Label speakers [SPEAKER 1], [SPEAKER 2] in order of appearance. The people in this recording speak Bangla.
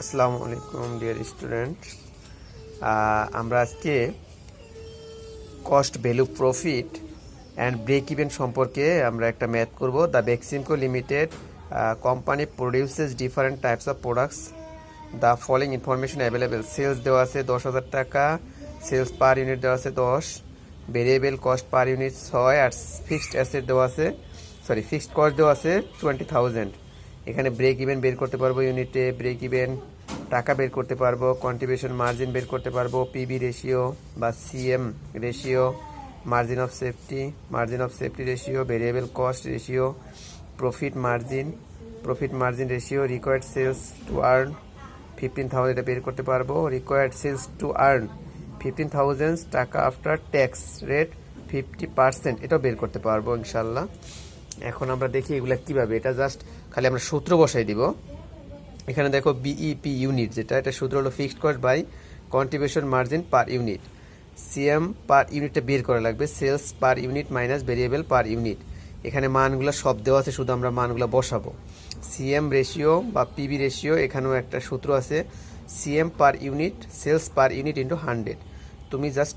[SPEAKER 1] আসসালামু আলাইকুম ডিয়ার স্টুডেন্ট। আমরা আজকে cost value profit and break even সম্পর্কে আমরা একটা ম্যাথ করব। The Beximco limited company produces different types of products. The following information available. Sales দেওয়া আছে 10,000 টাকা, সেলস পার ইউনিট দেওয়া আছে 10, ভেরিয়েবল কস্ট পার ইউনিট 6, আর ফিক্সড অ্যাসেট দেওয়া আছে ফিক্সড কস্ট দেওয়া আছে 20,000। এখানে ব্রেক ইভেন বের করতে পারবো, ইউনিটে ব্রেক ইভেন টাকা বের করতে পারবো, কন্ট্রিবিউশন মার্জিন বের করতে পারবো, পিবি রেশিও বা CM ratio, margin of safety ratio, variable cost ratio, profit margin ratio, required sales to earn 15,000 এটা বের করতে পারবো, রিকোয়ার্ড সেলস টু আর্ন 15,000 টাকা আফটার ট্যাক্স রেট 50% এটাও বের করতে পারবো ইনশাল্লাহ। এখন আমরা দেখি এগুলা কিভাবে, এটা জাস্ট খালি আমরা সূত্র বসাই দিব। এখানে দেখো বিইপি ইউনিট, যেটা এটা সূত্র হলো fixed cost by contribution margin per unit. CM per ইউনিটটা বের করা লাগবে, sales per unit minus variable per unit. এখানে মানগুলো সব দেওয়া আছে, শুধু আমরা মানগুলো বসাবো। সিএম রেশিও বা পিবি রেশিও, এখানেও একটা সূত্র আছে, CM per unit sales per unit into 100। তুমি জাস্ট